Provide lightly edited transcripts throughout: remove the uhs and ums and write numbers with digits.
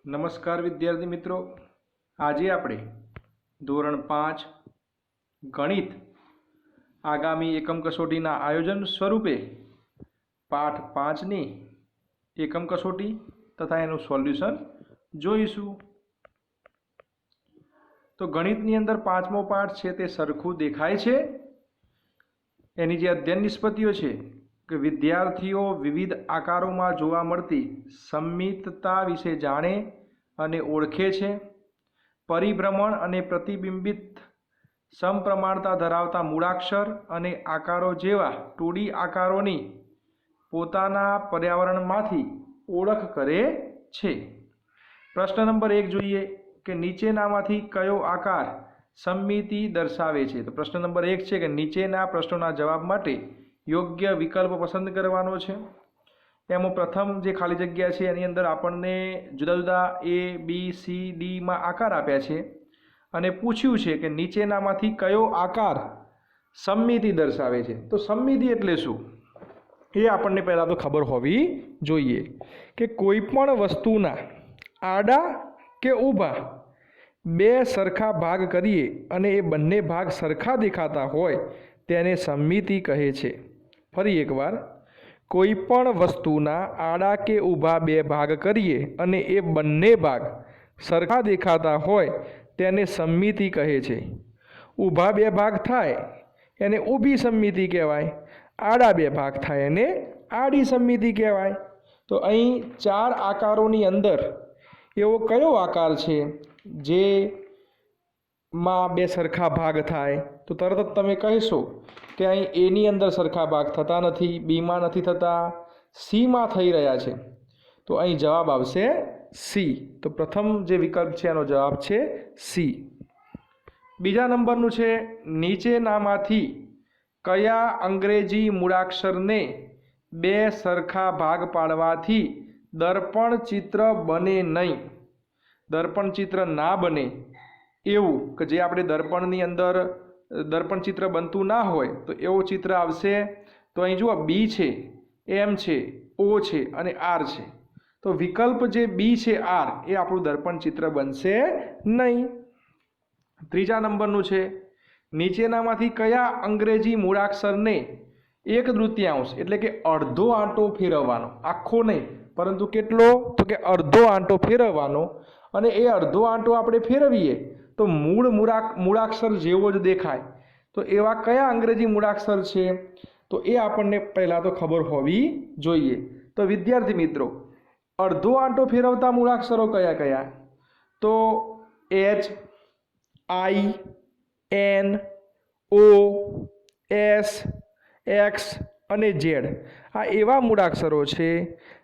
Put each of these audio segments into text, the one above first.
નમસ્કાર વિદ્યાર્થી મિત્રો, આજે આપણે ધોરણ 5 ગણિત આગામી એકમ કસોટીના આયોજન સ્વરૂપે પાઠ 5ની એકમ કસોટી તથા એનું સોલ્યુશન જોઈશું। તો ગણિતની અંદર પાંચમો પાઠ છે તે સરખું દેખાય છે। એની જે અધ્યયન નિષ્પત્તિઓ છે કે વિદ્યાર્થીઓ વિવિધ આકારોમાં જોવા મળતી સંમિતતા વિશે જાણે અને ઓળખે છે। પરિભ્રમણ અને પ્રતિબિંબિત સમપ્રમાણતા ધરાવતા મૂળાક્ષર અને આકારો જેવા 2D આકારોની પોતાના પર્યાવરણમાંથી ઓળખ કરે છે। પ્રશ્ન નંબર 1 જોઈએ કે નીચેનામાંથી કયો આકાર સમમિતિ દર્શાવે છે। તો પ્રશ્ન નંબર 1 છે કે નીચેના પ્રશ્નોના જવાબ માટે યોગ્ય વિકલ્પ પસંદ કરવાનો છે। એમાં પ્રથમ જે ખાલી જગ્યા છે એની અંદર આપણને જુદા જુદા A, B, C, D માં આકાર આપ્યા છે અને પૂછ્યું છે કે નીચેનામાંથી કયો આકાર સમમિતિ દર્શાવે છે। તો સમમિતિ એટલે શું એ આપણને પહેલાં તો ખબર હોવી જોઈએ કે કોઈ પણ વસ્તુના આડા કે ઊભા બે સરખા ભાગ કરીએ અને એ બંને ભાગ સરખા દેખાતા હોય તેને સમમિતિ કહે છે। ફરી એકવાર, કોઈ પણ વસ્તુના આડા કે ઊભા બે ભાગ કરીએ અને એ બંને ભાગ સરખા દેખાતા હોય તેને સમમિતિ કહે છે। ઊભા બે ભાગ થાય એને ઊભી સમમિતિ કહેવાય, આડા બે ભાગ થાય એને આડી સમમિતિ કહેવાય। તો અહીં ચાર આકારોની અંદર એવો કયો આકાર છે જેમાં બે સરખા ભાગ થાય? તો તરત જ તમે કહેશો કે અહીં એની અંદર સરખા ભાગ થતા નથી, બીમાં નથી થતા, સીમાં થઈ રહ્યા છે। તો અહીં જવાબ આવશે સી। તો પ્રથમ જે વિકલ્પ છે એનો જવાબ છે સી। બીજા નંબરનું છે નીચેનામાંથી કયા અંગ્રેજી મૂળાક્ષરને બે સરખા ભાગ પાડવાથી દર્પણ ચિત્ર બને નહીં? દર્પણ ચિત્ર ના બને એવું કે જે આપણે દર્પણની અંદર દર્પણ ચિત્ર બનતું ના હોય તો એવું ચિત્ર આવશે। તો અહીં જુઓ બી છે, એમ છે, ઓ છે અને આર છે। તો વિકલ્પ જે બી છે આર એ આપણું દર્પણ ચિત્ર બનશે નહીં। ત્રીજા નંબરનું છે નીચેનામાંથી કયા અંગ્રેજી મૂળાક્ષરને 1/3 એટલે કે અડધો આંટો ફેરવવાનો, આખો નહીં પરંતુ કેટલો? તો કે અડધો આંટો ફેરવવાનો, અને એ અડધો આંટો આપણે ફેરવીએ તો મૂળાક્ષર જેવો જ દેખાય। તો એવા કયા અંગ્રેજી મૂળાક્ષર છે? તો એ આપણને પહેલાં તો ખબર હોવી જોઈએ। તો વિદ્યાર્થી મિત્રો, અડધો આંટો ફેરવતા મૂળાક્ષરો કયા કયા? તો H, I, N, O, S, X અને Z આ એવા મૂળાક્ષરો છે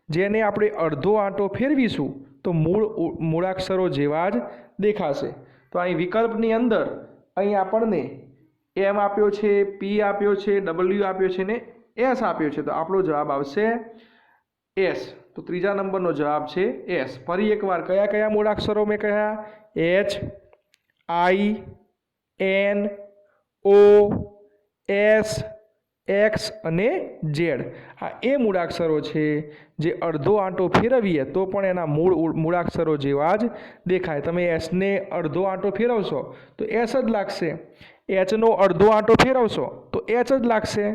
જેને આપણે અડધો આંટો ફેરવીશું તો મૂળાક્ષરો જેવા જ દેખાશે। તો અહીં વિકલ્પની અંદર અહીં આપણને એમ આપ્યો છે, પી આપ્યો છે, ડબલ્યુ આપ્યો છે ને એસ આપ્યો છે। તો આપણો જવાબ આવશે એસ। તો ત્રીજા નંબરનો જવાબ છે એસ। ફરી એકવાર કયા કયા મૂળાક્ષરો મેં કહ્યા? H, I, N, O, S, X અને Z આ એ મૂળાક્ષરો છે જે અડધો આંટો ફેરવીએ તો પણ એના મૂળાક્ષરો જેવા જ દેખાય। તમે એસને અડધો આંટો ફેરવશો તો એસ જ લાગશે, એચનો અડધો આંટો ફેરવશો તો એચ જ લાગશે,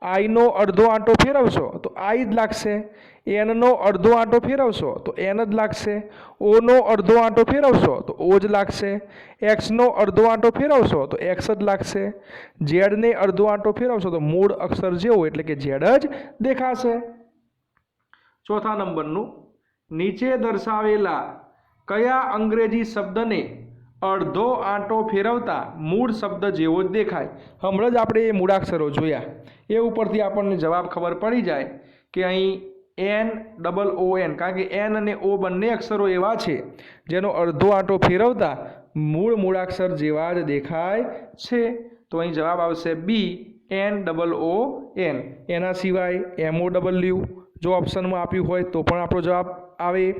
આઈનો અડધો આંટો ફેરવશો તો આઈ જ લાગશે, એનનો અડધો આંટો ફેરવશો તો એન જ લાગશે, ઓનો અડધો આંટો ફેરવશો તો ઓ જ લાગશે, એક્સનો અડધો આંટો ફેરવશો તો એક્સ જ લાગશે, ઝેડને અડધો આંટો ફેરવશો તો મૂળ અક્ષર જેવો એટલે કે ઝેડ જ દેખાશે। ચોથા નંબરનું નીચે દર્શાવેલા કયા અંગ્રેજી શબ્દને અડધો આંટો ફેરવતા મૂળ શબ્દ જેવો જ દેખાય? હમણાં જ આપણે એ મૂળાક્ષરો જોયા, એ ઉપરથી આપણને જવાબ ખબર પડી જાય કે અહીં NOON, કારણ કે એન અને ઓ બંને અક્ષરો એવા છે જેનો અડધો આંટો ફેરવતા મૂળાક્ષર જેવા જ દેખાય છે। તો અહીં જવાબ આવશે બી, NOON। એના સિવાય MOW જો ઓપ્શનમાં આપ્યું હોય તો પણ આપણો જવાબ આવે,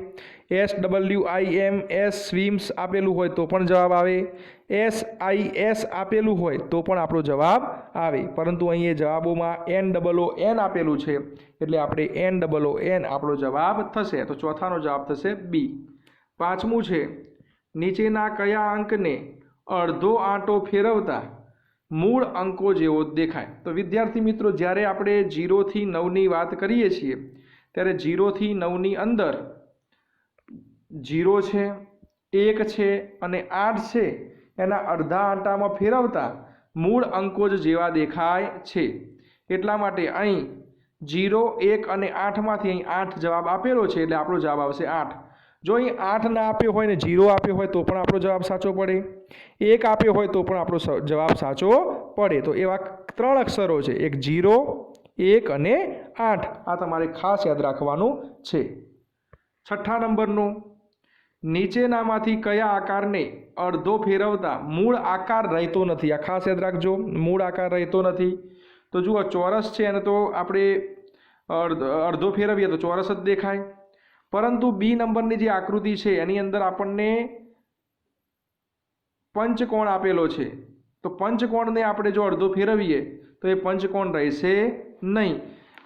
SWIMS સ્વિમ્સ આપેલું હોય તો પણ જવાબ આવે, SIS આપેલું હોય તો પણ આપણો જવાબ આવે, પરંતુ અહીં એ જવાબોમાં NOON આપેલું છે એટલે આપણે NOON આપણો જવાબ થશે। તો ચોથાનો જવાબ થશે બી। પાંચમું છે નીચેના કયા અંકને અડધો આંટો ફેરવતા મૂળ અંકો જેવો દેખાય? તો વિદ્યાર્થી મિત્રો, જ્યારે આપણે 0 થી 9ની વાત કરીએ છીએ ત્યારે 0 થી 9ની અંદર 0 છે, 1 છે અને 8 છે એના અડધા આંટામાં ફેરવતા મૂળ અંકો જ જેવા દેખાય છે. એટલા માટે અહીં 0, 1 અને 8માંથી અહીં 8 જવાબ આપેલો છે એટલે આપણો જવાબ આવશે 8. જો અહીં 8 ના આપ્યો હોય ને 0 આપ્યો હોય તો પણ આપણો જવાબ સાચો પડે, 1 આપ્યો હોય તો પણ આપણો જવાબ સાચો પડે. તો એવા 3 અક્ષરો છે, એક 0, 1 અને 8. આ તમારે ખાસ યાદ રાખવાનું છે. 6થા નંબરનું, નીચેનામાંથી કયા આકારને અડધો ફેરવતા મૂળ આકાર રહેતો નથી? આ ખાસ યાદ રાખજો, મૂળ આકાર રહેતો નથી. તો જુઓ, ચોરસ છે એને તો આપણે અડધો ફેરવીએ તો ચોરસ જ દેખાય, પરંતુ બી નંબરની જે આકૃતિ છે એની અંદર આપણને પંચકોણ આપેલો છે. તો પંચકોણને આપણે જો અડધો ફેરવીએ તો એ પંચકોણ રહેશે નહીં.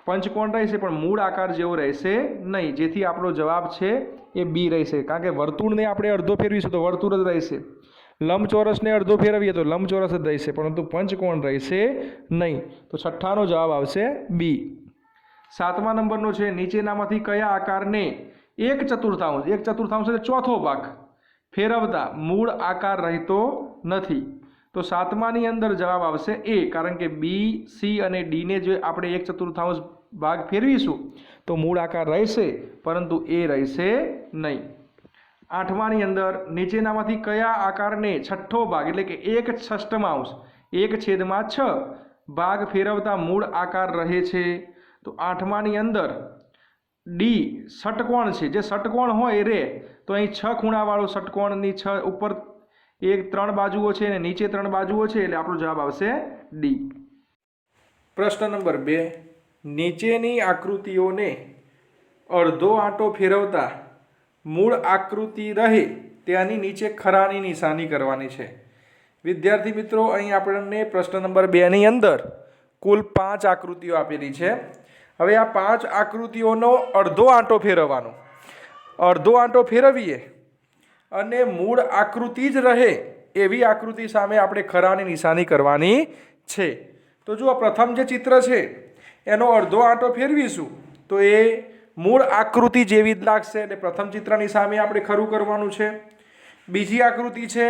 પંચકોણ રહેશે પણ મૂળ આકાર જેવો રહેશે નહીં, જેથી આપણો જવાબ છે એ બી રહેશે. કારણ કે વર્તુળને આપણે અડધો ફેરવીશું તો વર્તુળ જ રહેશે, લંબચોરસને અડધો ફેરવીએ તો લંબચોરસ જ રહેશે, પરંતુ પંચકોણ રહેશે નહીં. તો 6થાનો જવાબ આવશે બી. 7મા નંબરનો છે નીચેનામાંથી કયા આકારને 1/4, 1/4 એટલે ચોથો ભાગ ફેરવતા મૂળ આકાર રહેતો નથી? તો 7માની અંદર જવાબ આવશે એ, કારણ કે બી, સી અને ડીને જે આપણે 1/4 ભાગ ફેરવીશું તો મૂળ આકાર રહેશે, પરંતુ એ રહેશે નહીં. 8માની અંદર નીચેનામાંથી કયા આકારને છઠ્ઠો ભાગ એટલે કે 1/6, 1/6 ભાગ ફેરવતા મૂળ આકાર રહે છે? તો 8માની અંદર ડી ષટકોણ છે, જે ષટકોણ હોય એ રે. તો અહીં 6 ખૂણાવાળો ષટકોણની 6 ઉપર 3 બાજુઓ છે અને નીચે 3 બાજુઓ છે એટલે આપણો જવાબ આવશે ડી. પ્રશ્ન નંબર 2, નીચેની આકૃતિઓને અડધો આંટો ફેરવતા મૂળ આકૃતિ રહે ત્યાંની નીચે ખરાની નિશાની કરવાની છે. વિદ્યાર્થી મિત્રો, અહીં આપણને પ્રશ્ન નંબર 2ની અંદર કુલ 5 આકૃતિઓ આપેલી છે. હવે આ 5 આકૃતિઓનો અડધો આંટો ફેરવવાનો. અડધો આંટો ફેરવીએ અને મૂળ આકૃતિ જ રહે એવી આકૃતિ સામે આપણે ખરાની નિશાની કરવાની છે. તો જુઓ, પ્રથમ જે ચિત્ર છે એનો અડધો આંટો ફેરવીશું તો એ મૂળ આકૃતિ જેવી જ લાગશે, એટલે પ્રથમ ચિત્રની સામે આપણે ખરું કરવાનું છે. બીજી આકૃતિ છે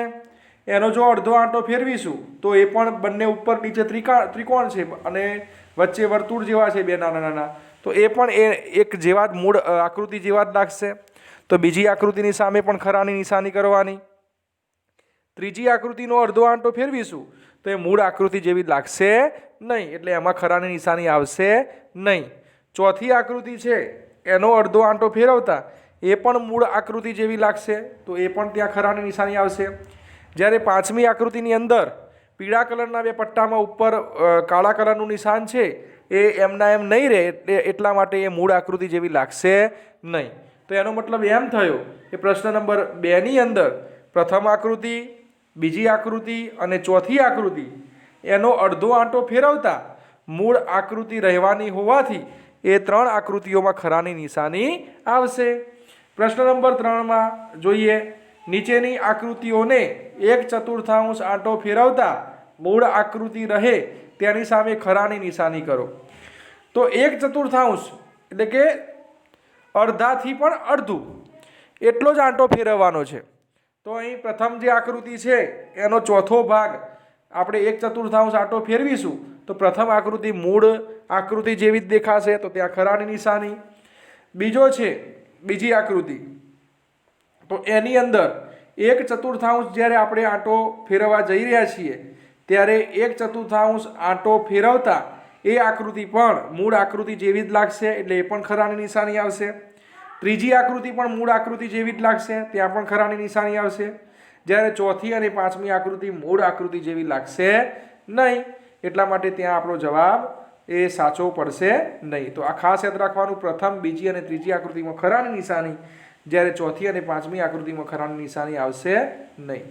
એનો જો અડધો આંટો ફેરવીશું તો એ પણ બંને ઉપર નીચે ત્રિકોણ છે અને વચ્ચે વર્તુળ જેવા છે બે નાના નાના, તો એ પણ એક જેવા જ મૂળ આકૃતિ જેવા જ લાગશે. તો બીજી આકૃતિની સામે પણ ખરાની નિશાની કરવાની. ત્રીજી આકૃતિનો અડધો આંટો ફેરવીશું તો એ મૂળ આકૃતિ જેવી લાગશે નહીં, એટલે એમાં ખરાની નિશાની આવશે નહીં. ચોથી આકૃતિ છે એનો અડધો આંટો ફેરવતા એ પણ મૂળ આકૃતિ જેવી લાગશે, તો એ પણ ત્યાં ખરાની નિશાની આવશે. જ્યારે 5મી આકૃતિની અંદર પીળા કલરના 2 પટ્ટામાં ઉપર કાળા કલરનું નિશાન છે એ એમના એમ નહીં રહે, એટલા માટે એ મૂળ આકૃતિ જેવી લાગશે નહીં. તો એનો મતલબ એમ થયો કે પ્રશ્ન નંબર 2ની અંદર પ્રથમ આકૃતિ, બીજી આકૃતિ અને ચોથી આકૃતિ એનો અડધો આંટો ફેરવતા મૂળ આકૃતિ રહેવાની હોવાથી એ 3 આકૃતિઓમાં ખરાની નિશાની આવશે. પ્રશ્ન નંબર 3માં જોઈએ, નીચેની આકૃતિઓને 1/4 આંટો ફેરવતા મૂળ આકૃતિ રહે તેની સામે ખરાની નિશાની કરો. તો 1/4 એટલે કે અડધાથી પણ અડધું એટલો જ આંટો ફેરવવાનો છે. તો અહીં પ્રથમ જે આકૃતિ છે એનો ચોથો ભાગ આપણે 1/4 આંટો ફેરવીશું તો પ્રથમ આકૃતિ મૂળ આકૃતિ જેવી જ દેખાશે, તો ત્યાં ખરાની નિશાની. બીજો છે બીજી આકૃતિ, તો એની અંદર 1/4 જ્યારે આપણે આંટો ફેરવવા જઈ રહ્યા છીએ ત્યારે 1/4 આંટો ફેરવતા એ આકૃતિ પણ મૂળ આકૃતિ જેવી જ લાગશે, એટલે એ પણ ખરાની નિશાની આવશે. ત્રીજી આકૃતિ પણ મૂળ આકૃતિ જેવી જ લાગશે, ત્યાં પણ ખરાની નિશાની આવશે. જ્યારે ચોથી અને 5મી આકૃતિ મૂળ આકૃતિ જેવી લાગશે નહીં, એટલા માટે ત્યાં આપણો જવાબ એ સાચો પડશે નહીં. તો આ ખાસ યાદ રાખવાનું, પ્રથમ, બીજી અને ત્રીજી આકૃતિમાં ખરાની નિશાની, જ્યારે ચોથી અને 5મી આકૃતિમાં ખરાની નિશાની આવશે નહીં.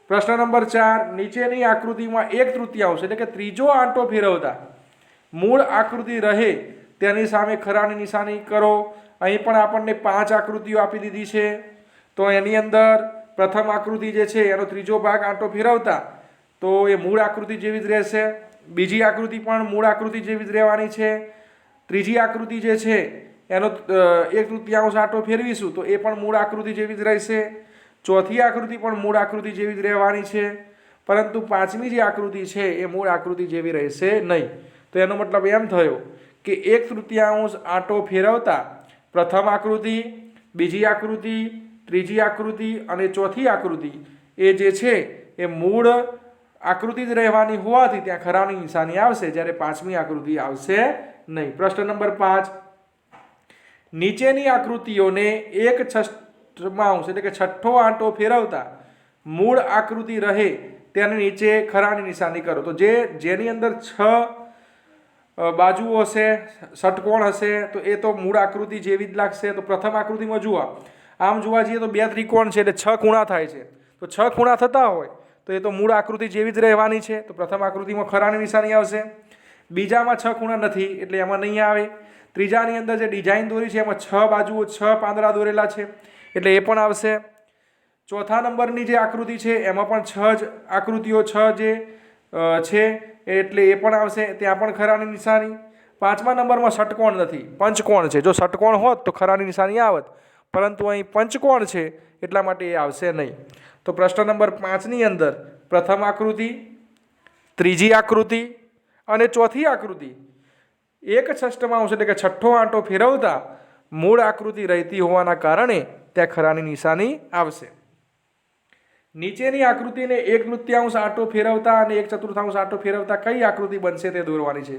પ્રશ્ન નંબર 4, નીચેની આકૃતિમાં 1/3 એટલે કે ત્રીજો આંટો ફેરવતા મૂળ આકૃતિ રહે તેની સામે ખરાની નિશાની કરો। અહીં પણ આપણને 5 આકૃતિઓ આપી દીધી છે। તો એની અંદર પ્રથમ આકૃતિ જે છે એનો ત્રીજો ભાગ આંટો ફેરવતા તો એ મૂળ આકૃતિ જેવી જ રહેશે। બીજી આકૃતિ પણ મૂળ આકૃતિ જેવી જ રહેવાની છે। ત્રીજી આકૃતિ જે છે એનો 1/3 આંટો ફેરવીશું તો એ પણ મૂળ આકૃતિ જેવી જ રહેશે। ચોથી આકૃતિ પણ મૂળ આકૃતિ જેવી જ રહેવાની છે, પરંતુ પાંચમી જે આકૃતિ છે એ મૂળ આકૃતિ જેવી રહેશે નહીં। તો એનો મતલબ એમ થયો કે 1/3 આંટો ફેરવતા પ્રથમ આકૃતિ, બીજી આકૃતિ, ત્રીજી આકૃતિ અને ચોથી આકૃતિ એ જે છે એ મૂળ આકૃતિ જ રહેવાની હોવાથી ત્યાં ખરાની નિશાની આવશે, જ્યારે પાંચમી આકૃતિ આવશે નહીં। પ્રશ્ન નંબર 5, નીચેની આકૃતિઓને 1/6 એટલે કે છઠ્ઠો આંટો ફેરવતા મૂળ આકૃતિ રહે તેની નીચે ખરાની નિશાની કરો। તો જેની અંદર 6 બાજુઓ હશે, ષટકોણ હશે તો એ તો મૂળ આકૃતિ જેવી જ લાગશે। તો પ્રથમ આકૃતિમાં જુઓ, આમ જોવા જઈએ તો 2 ત્રિકોણ છે એટલે 6 ખૂણા થાય છે। તો 6 ખૂણા થતા હોય તો એ તો મૂળ આકૃતિ જેવી જ રહેવાની છે। તો પ્રથમ આકૃતિમાં ખરાની નિશાની આવશે। બીજામાં 6 ખૂણા નથી એટલે એમાં નહીં આવે। ત્રીજાની અંદર જે ડિઝાઇન દોરી છે એમાં 6 બાજુઓ, 6 પાંદડા દોરેલા છે એટલે એ પણ આવશે। ચોથા નંબરની જે આકૃતિ છે એમાં પણ 6 જ આકૃતિઓ, 6 જે છે એટલે એ પણ આવશે, ત્યાં પણ ખરાની નિશાની। પાંચમા નંબરમાં ષટકોણ નથી, પંચકોણ છે। જો ષટકોણ હોત તો ખરાની નિશાની આવત, પરંતુ અહીં પંચકોણ છે એટલા માટે એ આવશે નહીં। તો પ્રશ્ન નંબર 5ની અંદર પ્રથમ આકૃતિ, ત્રીજી આકૃતિ અને ચોથી આકૃતિ 1/6 એટલે કે છઠ્ઠો આંટો ફેરવતા મૂળ આકૃતિ રહેતી હોવાના કારણે ત્યાં ખરાની નિશાની આવશે। નીચેની આકૃતિને 1/3 આંટો ફેરવતા અને 1/4 આંટો ફેરવતા કઈ આકૃતિ બનશે તે દોરવાની છે।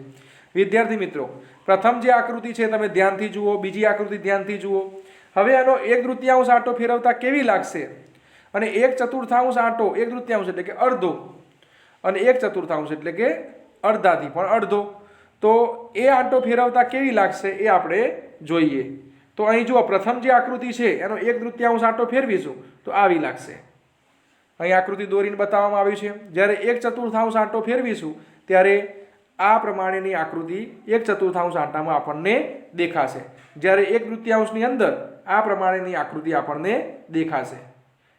વિદ્યાર્થી મિત્રો, પ્રથમ જે આકૃતિ છે તમે ધ્યાનથી જુઓ, બીજી આકૃતિ ધ્યાનથી જુઓ। હવે એનો 1/3 આંટો ફેરવતા કેવી લાગશે અને 1/4 આંટો, 1/3 એટલે કે અડધો અને 1/4 એટલે કે અડધાથી પણ અડધો, તો એ આંટો ફેરવતા કેવી લાગશે એ આપણે જોઈએ। તો અહીં જુઓ, પ્રથમ જે આકૃતિ છે એનો 1/3 આંટો ફેરવીશું તો આવી લાગશે। અહીં આકૃતિ દોરીને બતાવવામાં આવી છે। જ્યારે 1/4 આંટો ફેરવીશું ત્યારે આ પ્રમાણેની આકૃતિ 1/4 આંટામાં આપણને દેખાશે, જ્યારે 1/3ની અંદર આ પ્રમાણેની આકૃતિ આપણને દેખાશે।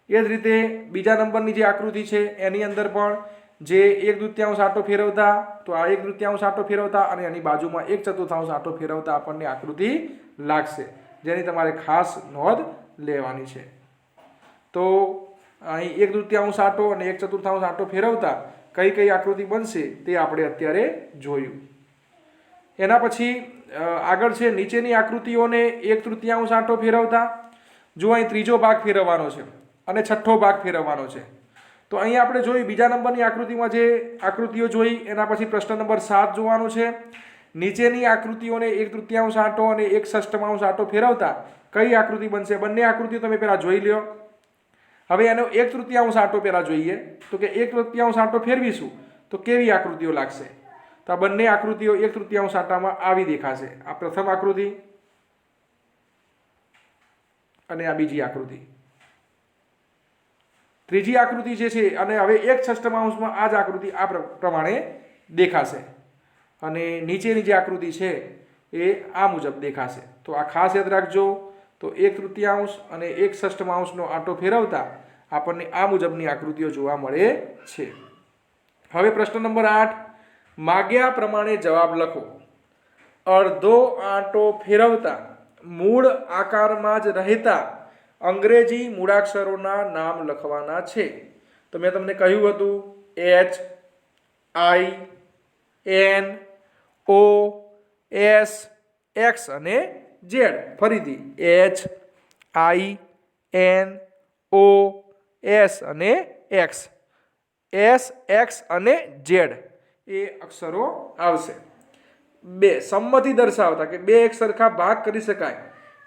એ જ રીતે બીજા નંબરની જે આકૃતિ છે એની અંદર પણ જે 1/3 આંટો ફેરવતા તો આ 1/3 આંટો ફેરવતા અને એની બાજુમાં 1/4 આંટો ફેરવતા આપણને આકૃતિ લાગશે, જેની તમારે ખાસ નોંધ લેવાની છે। તો અહીં 1/3 આંટો અને 1/4 આંટો ફેરવતા કઈ કઈ આકૃતિ બનશે તે આપણે અત્યારે જોયું। એના પછી આગળ છે નીચેની આકૃતિઓને 1/3 આંટો ફેરવતા। જો અહીં ત્રીજો ભાગ ફેરવવાનો છે અને છઠ્ઠો ભાગ ફેરવવાનો છે। તો અહીં આપણે જોયું બીજા નંબરની આકૃતિમાં જે આકૃતિઓ જોઈ એના પછી પ્રશ્ન નંબર 7 જોવાનો છે। નીચેની આકૃતિઓને 1/3 આંટો અને 1/6 આંટો ફેરવતા કઈ આકૃતિ બનશે? બંને આકૃતિઓ તમે પહેલા જોઈ લ્યો। હવે એનો 1/3 આંટો પહેલા જોઈએ તો કે 1/3 આંટો ફેરવીશું તો કેવી આકૃતિઓ લાગશે? તો આ બંને આકૃતિઓ 1/3 આંટામાં આવી દેખાશે। આ પ્રથમ આકૃતિ અને આ બીજી આકૃતિ, ત્રીજી આકૃતિ જે છે અને હવે 1/6 આ જ આકૃતિ આ પ્રમાણે દેખાશે અને નીચેની જે આકૃતિ છે એ આ મુજબ દેખાશે। તો આ ખાસ યાદ રાખજો। તો 1/3 અને 1/6 આંટો ફેરવતા આપણને આ મુજબની આકૃતિઓ જોવા મળે છે। હવે પ્રશ્ન નંબર 8, માગ્યા પ્રમાણે જવાબ લખો। અડધો આંટો ફેરવતા મૂળ આકારમાં જ રહેતા અંગ્રેજી મૂળાક્ષરોના નામ લખવાના છે। તો મેં તમને કહ્યું હતું H, I, N, O, S, X અને Z। ફરીથી H, I, N, O, S અને X, S, X અને Z એ અક્ષરો આવશે। બે સંમતિ દર્શાવતા કે બે એક સરખા ભાગ કરી શકાય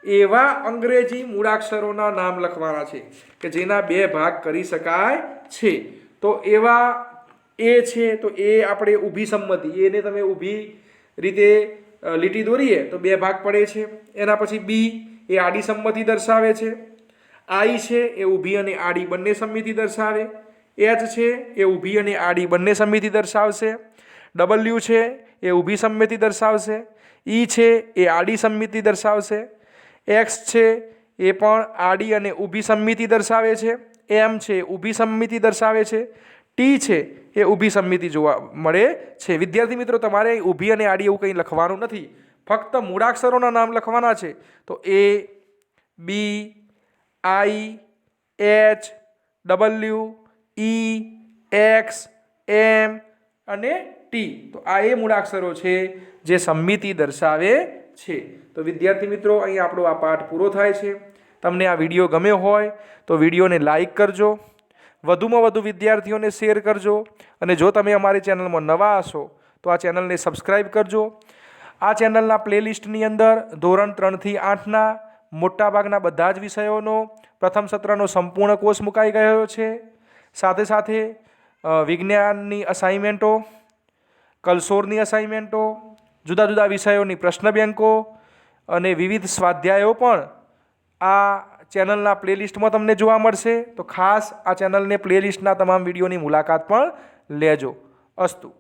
એવા અંગ્રેજી મૂળાક્ષરોના નામ લખવાના છે કે જેના બે ભાગ કરી શકાય છે। તો એવા એ છે તો એ આપણે ઊભી સંમતિ, એને તમે ઊભી રીતે લીટી દોરીએ તો બે ભાગ પડે છે। એના પછી બી એ આડી સંમતિ દર્શાવે છે। આઈ છે એ ઊભી અને આડી બંને સંમિતિ દર્શાવે। એચ છે એ ઊભી અને આડી બંને સંમિતિ દર્શાવશે। ડબલ્યુ છે એ ઊભી સંમિતિ દર્શાવશે। ઈ છે એ આડી સમમિતિ દર્શાવશે, એક્સ છે એ પણ આડી અને ઊભી સમમિતિ દર્શાવે છે, એમ છે ઊભી સમમિતિ દર્શાવે છે, ટી છે એ ઊભી સમમિતિ જોવા મળે છે. વિદ્યાર્થી મિત્રો તમારે અહીં ઊભી અને આડી એવું કંઈ લખવાનું નથી, ફક્ત મૂળાક્ષરોના નામ લખવાના છે. તો એ, બી, આઈ, એચ, ડબલ્યુ, ઈ, એક્સ, એમ અને ટી. તો આ એ મૂળાક્ષરો છે જે સમમિતિ દર્શાવે છે. તો વિદ્યાર્થી મિત્રો અહીં આપણો આ પાઠ પૂરો થાય છે. તમને આ વિડીયો ગમ્યો હોય તો વિડીયોને લાઈક કરજો, વધુમાં વધુ વિદ્યાર્થીઓને શેર કરજો, અને જો તમે અમારી ચેનલમાં નવા હશો તો આ ચેનલને સબસ્ક્રાઈબ કરજો. આ ચેનલના પ્લેલિસ્ટની અંદર ધોરણ 3 થી 8ના મોટાભાગના બધા જ વિષયોનો પ્રથમ સત્રનો સંપૂર્ણ કોર્સ મુકાઈ ગયો છે. સાથે સાથે વિજ્ઞાનની અસાઇનમેન્ટો, કલસોરની અસાઇનમેન્ટો, જુદા જુદા વિષયોની પ્રશ્ન બેંકો અને વિવિધ સ્વાધ્યાયો પણ આ ચેનલના પ્લેલિસ્ટમાં તમને જોવા મળશે. તો ખાસ આ ચેનલને પ્લેલિસ્ટના તમામ વિડીયોની મુલાકાત પણ લેજો. અસ્તુ.